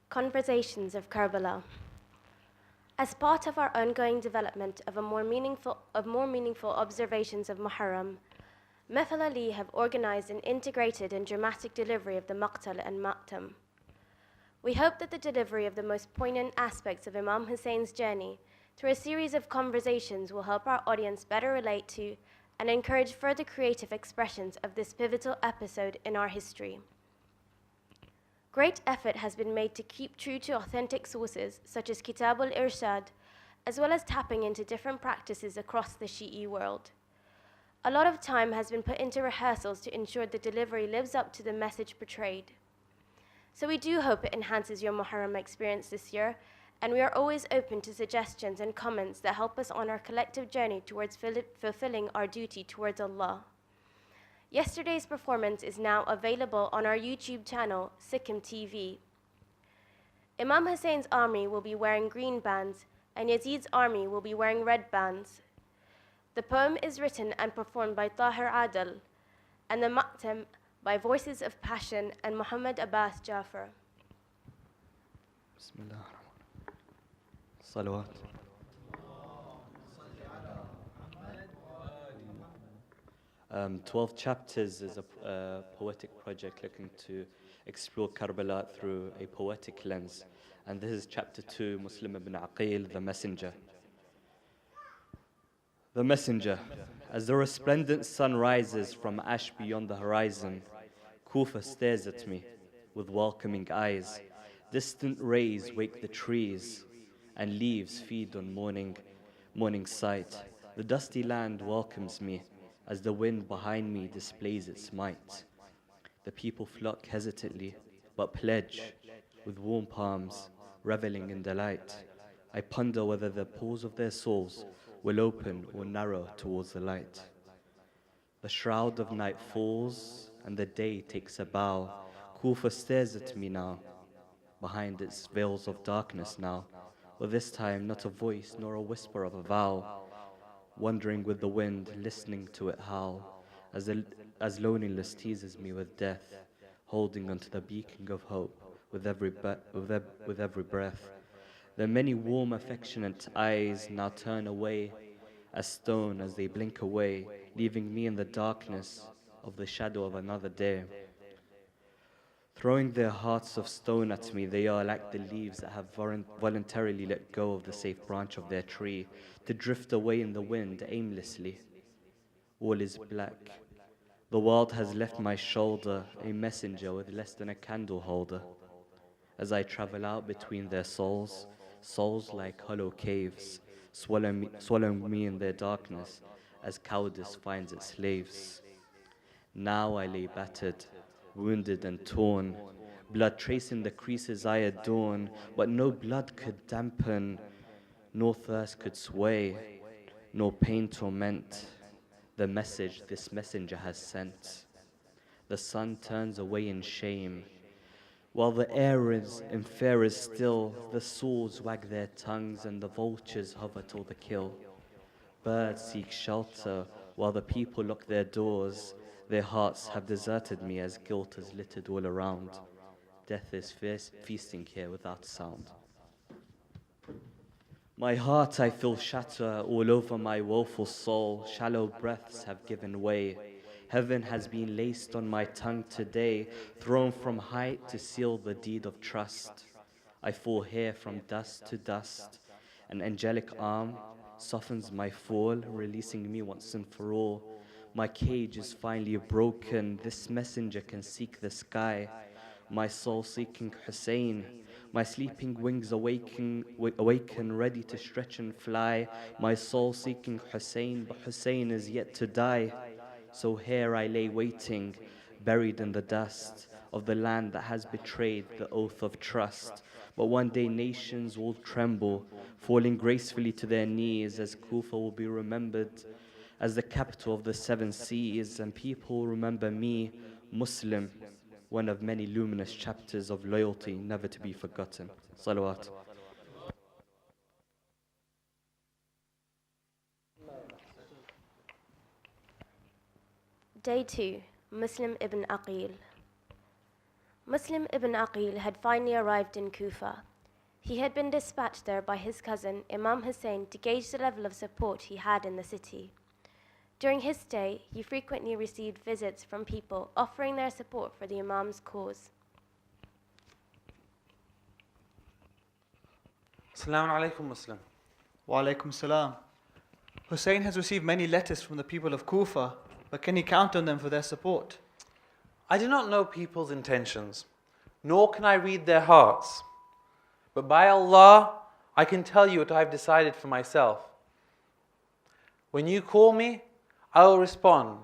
Conversations of Karbala. As part of our ongoing development of more meaningful observations of Muharram, Mahfil-Ali have organized an integrated and dramatic delivery of the Maqtal and Ma'tam. We hope that the delivery of the most poignant aspects of Imam Husayn's journey through a series of conversations will help our audience better relate to and encourage further creative expressions of this pivotal episode in our history. Great effort has been made to keep true to authentic sources such as Kitab al-Irshad, as well as tapping into different practices across the Shi'i world. A lot of time has been put into rehearsals to ensure the delivery lives up to the message portrayed. So we do hope it enhances your Muharram experience this year, and we are always open to suggestions and comments that help us on our collective journey towards fulfilling our duty towards Allah. Yesterday's performance is now available on our YouTube channel, SICM TV. Imam Husayn's army will be wearing green bands, and Yazid's army will be wearing red bands. The poem is written and performed by Tahir Adil, and the Ma'tam by Voices of Passion and Muhammad Abbas Jafar. Bismillah. Salawat. 12 chapters is a poetic project looking to explore Karbala through a poetic lens. And this is chapter 2, Muslim ibn Aqil, the messenger. The messenger. As the resplendent sun rises from ash beyond the horizon, Kufa stares at me with welcoming eyes. Distant rays wake the trees, and leaves feed on morning sight. The dusty land welcomes me, as the wind behind me displays its might. The people flock hesitantly, but pledge with warm palms, reveling in delight. I ponder whether the pores of their souls will open or narrow towards the light. The shroud of night falls, and the day takes a bow. Kufa stares at me now, behind its veils of darkness now, but this time not a voice nor a whisper of a vow. Wandering with the wind, listening to it howl, as loneliness teases me with death, holding onto the beacon of hope with every breath. The many warm, affectionate eyes now turn away as stone as they blink away, leaving me in the darkness of the shadow of another day. Throwing their hearts of stone at me, they are like the leaves that have voluntarily let go of the safe branch of their tree, to drift away in the wind aimlessly. All is black. The world has left my shoulder, a messenger with less than a candle holder. As I travel out between their souls like hollow caves, swallowing me in their darkness, as cowardice finds its slaves. Now I lay battered, wounded and torn, blood tracing the creases I adorn, but no blood could dampen, nor thirst could sway, nor pain torment the message this messenger has sent. The sun turns away in shame, while the air is in fear is still. The swords wag their tongues and the vultures hover till the kill. Birds seek shelter while the people lock their doors. Their hearts have deserted me as guilt is littered all around. Death is feasting here without sound. My heart I feel shatter all over my woeful soul. Shallow breaths have given way. Heaven has been laced on my tongue today, thrown from height to seal the deed of trust. I fall here from dust to dust. An angelic arm softens my fall, releasing me once and for all. My cage is finally broken. This messenger can seek the sky. My soul seeking Husayn. My sleeping wings awaken, ready to stretch and fly. My soul seeking Husayn, but Husayn is yet to die. So here I lay waiting, buried in the dust of the land that has betrayed the oath of trust. But one day nations will tremble, falling gracefully to their knees, as Kufa will be remembered as the capital of the 7 seas, and people remember me, Muslim, one of many luminous chapters of loyalty never to be forgotten. Salawat. Day 2, Muslim ibn Aqil. Muslim ibn Aqil had finally arrived in Kufa. He had been dispatched there by his cousin, Imam Husayn, to gauge the level of support he had in the city. During his stay, he frequently received visits from people offering their support for the Imam's cause. Assalamu alaikum, Muslim. Wa alaikum salam. Hussein has received many letters from the people of Kufa, but can he count on them for their support? I do not know people's intentions, nor can I read their hearts. But by Allah, I can tell you what I have decided for myself. When you call me, I will respond,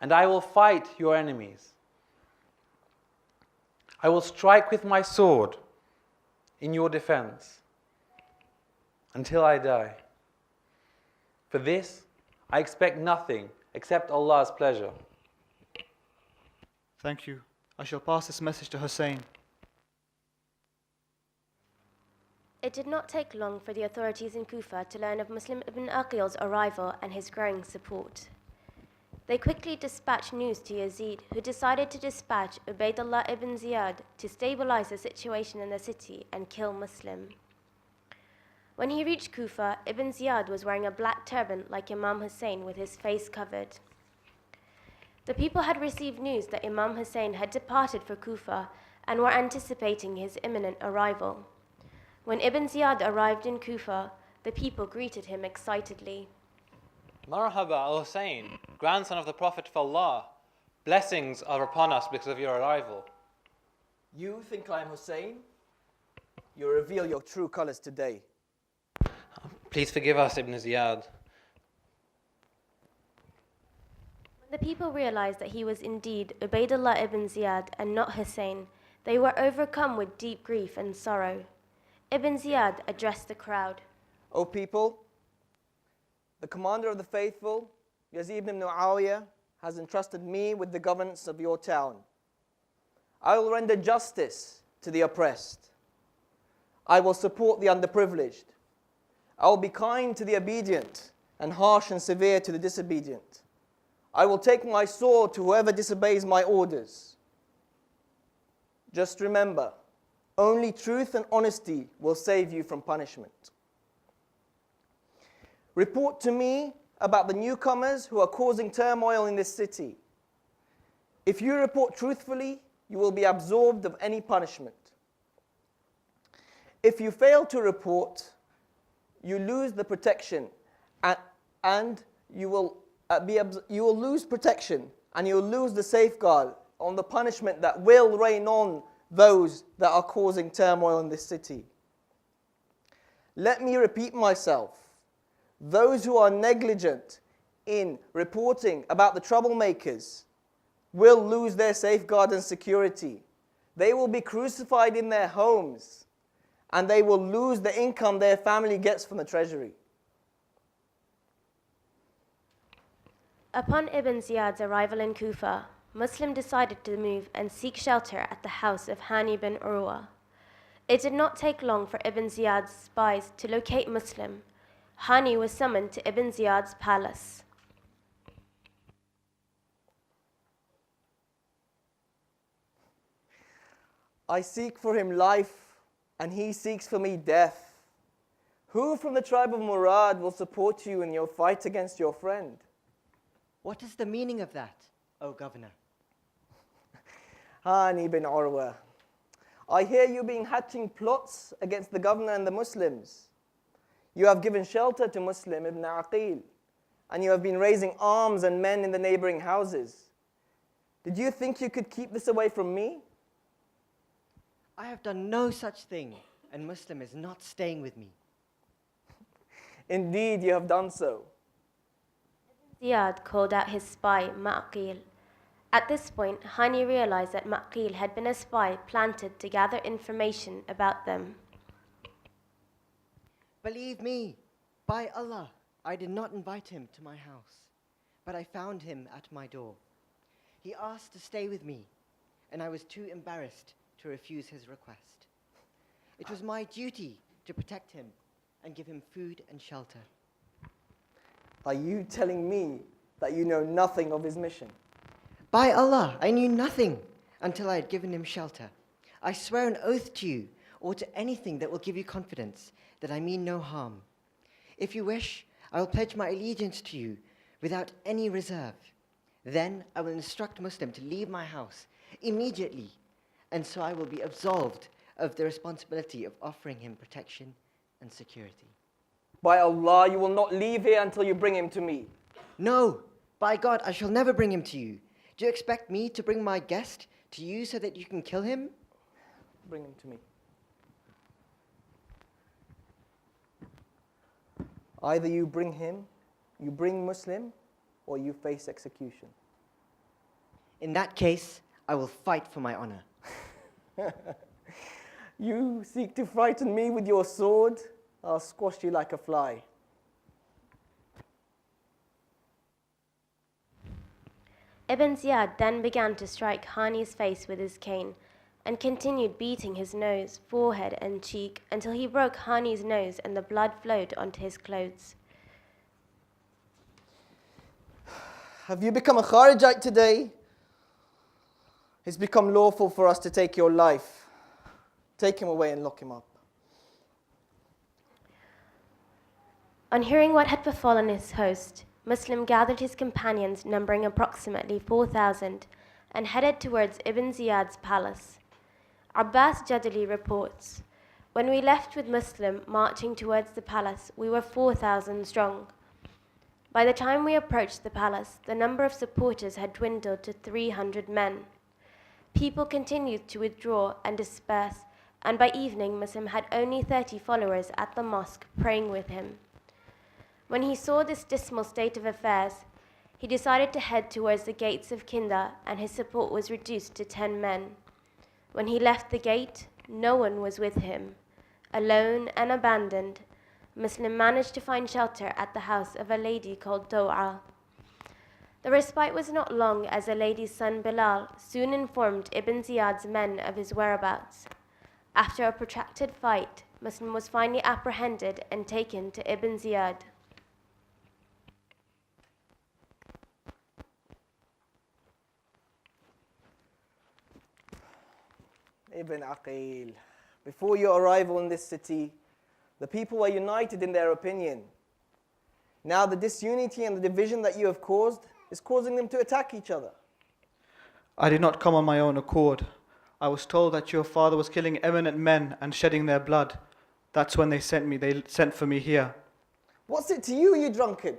and I will fight your enemies. I will strike with my sword in your defense until I die. For this, I expect nothing except Allah's pleasure. Thank you. I shall pass this message to Hussein. It did not take long for the authorities in Kufa to learn of Muslim ibn Aqil's arrival and his growing support. They quickly dispatched news to Yazid, who decided to dispatch Ubaydullah ibn Ziyad to stabilize the situation in the city and kill Muslim. When he reached Kufa, Ibn Ziyad was wearing a black turban like Imam Husayn with his face covered. The people had received news that Imam Husayn had departed for Kufa and were anticipating his imminent arrival. When Ibn Ziyad arrived in Kufa, the people greeted him excitedly. Marhaba al-Husayn, grandson of the Prophet of Allah. Blessings are upon us because of your arrival. You think I am Hussein? You reveal your true colors today. Please forgive us, Ibn Ziyad. When the people realized that he was indeed Ubaydullah ibn Ziyad and not Hussein, they were overcome with deep grief and sorrow. Ibn Ziyad addressed the crowd. O people, the commander of the faithful, Yazid ibn Muawiyah, has entrusted me with the governance of your town. I will render justice to the oppressed. I will support the underprivileged. I will be kind to the obedient and harsh and severe to the disobedient. I will take my sword to whoever disobeys my orders. Just remember, only truth and honesty will save you from punishment. Report to me about the newcomers who are causing turmoil in this city. If you report truthfully, you will be absolved of any punishment. If you fail to report, you lose the protection and you will lose protection and you will lose the safeguard on the punishment that will rain on those that are causing turmoil in this city. Let me repeat myself. Those who are negligent in reporting about the troublemakers will lose their safeguard and security. They will be crucified in their homes and they will lose the income their family gets from the treasury. Upon Ibn Ziyad's arrival in Kufa, Muslim decided to move and seek shelter at the house of Hani bin Urwa. It did not take long for Ibn Ziyad's spies to locate Muslim. Hani was summoned to Ibn Ziyad's palace. I seek for him life, and he seeks for me death. Who from the tribe of Murad will support you in your fight against your friend? What is the meaning of that, O governor? Hani bin Urwa, I hear you being hatching plots against the governor and the Muslims. You have given shelter to Muslim ibn Aqil, and you have been raising arms and men in the neighboring houses. Did you think you could keep this away from me? I have done no such thing, and Muslim is not staying with me. Indeed, you have done so. Ziyad called out his spy, Maqtil. At this point, Hani realized that Maqtil had been a spy planted to gather information about them. Believe me, by Allah, I did not invite him to my house, but I found him at my door. He asked to stay with me, and I was too embarrassed to refuse his request. It was my duty to protect him and give him food and shelter. Are you telling me that you know nothing of his mission? By Allah, I knew nothing until I had given him shelter. I swear an oath to you, or to anything that will give you confidence, that I mean no harm. If you wish, I will pledge my allegiance to you without any reserve. Then I will instruct Muslim to leave my house immediately, and so I will be absolved of the responsibility of offering him protection and security. By Allah, you will not leave here until you bring him to me. No, by God, I shall never bring him to you. Do you expect me to bring my guest to you so that you can kill him? Bring him to me. Either you bring him, you bring Muslim, or you face execution. In that case, I will fight for my honor. You seek to frighten me with your sword, I'll squash you like a fly. Ibn Ziyad then began to strike Hani's face with his cane and continued beating his nose, forehead, and cheek until he broke Hani's nose and the blood flowed onto his clothes. Have you become a Kharijite today? It's become lawful for us to take your life. Take him away and lock him up. On hearing what had befallen his host, Muslim gathered his companions, numbering approximately 4,000, and headed towards Ibn Ziyad's palace. Abbas Jadali reports, "When we left with Muslim marching towards the palace, we were 4,000 strong. By the time we approached the palace, the number of supporters had dwindled to 300 men. People continued to withdraw and disperse, and by evening Muslim had only 30 followers at the mosque praying with him. When he saw this dismal state of affairs, he decided to head towards the gates of Kinda, and his support was reduced to 10 men. When he left the gate, no one was with him. Alone and abandoned, Muslim managed to find shelter at the house of a lady called Daw'a. The respite was not long, as the lady's son Bilal soon informed Ibn Ziyad's men of his whereabouts. After a protracted fight, Muslim was finally apprehended and taken to Ibn Ziyad. Ibn Aqil, before your arrival in this city, the people were united in their opinion. Now the disunity and the division that you have caused is causing them to attack each other. I did not come on my own accord. I was told that your father was killing eminent men and shedding their blood. That's when they sent for me here. What's it to you, you drunkard?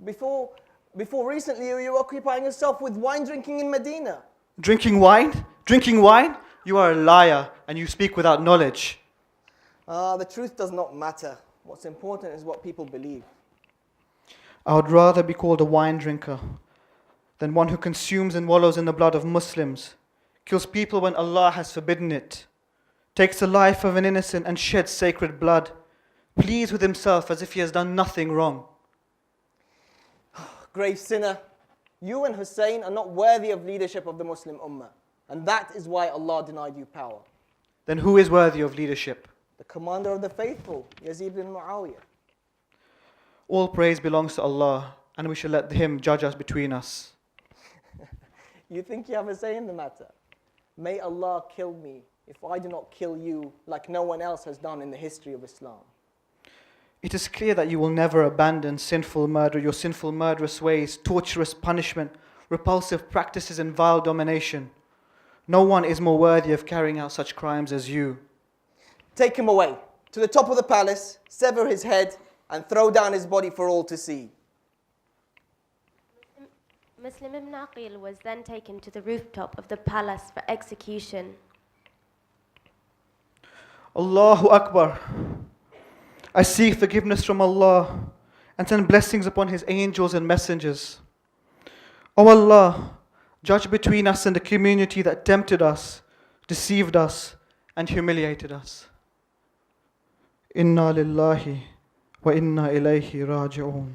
Before recently, you were occupying yourself with wine drinking in Medina. Drinking wine? Drinking wine? You are a liar and you speak without knowledge. The truth does not matter. What's important is what people believe. I would rather be called a wine drinker than one who consumes and wallows in the blood of Muslims, kills people when Allah has forbidden it, takes the life of an innocent and sheds sacred blood, pleads with himself as if he has done nothing wrong. Grave sinner, you and Husayn are not worthy of leadership of the Muslim Ummah, and that is why Allah denied you power. Then who is worthy of leadership? The commander of the faithful, Yazid bin Muawiyah. All praise belongs to Allah, and we shall let Him judge us between us. You think you have a say in the matter? May Allah kill me if I do not kill you like no one else has done in the history of Islam. It is clear that you will never abandon sinful murder, your sinful murderous ways, torturous punishment, repulsive practices, and vile domination. No one is more worthy of carrying out such crimes as you. Take him away to the top of the palace, sever his head, and throw down his body for all to see. Muslim ibn Aqil was then taken to the rooftop of the palace for execution. Allahu Akbar. I seek forgiveness from Allah and send blessings upon His angels and messengers. O Allah, judge between us and the community that tempted us, deceived us, and humiliated us. Inna lillahi wa inna ilayhi raji'un.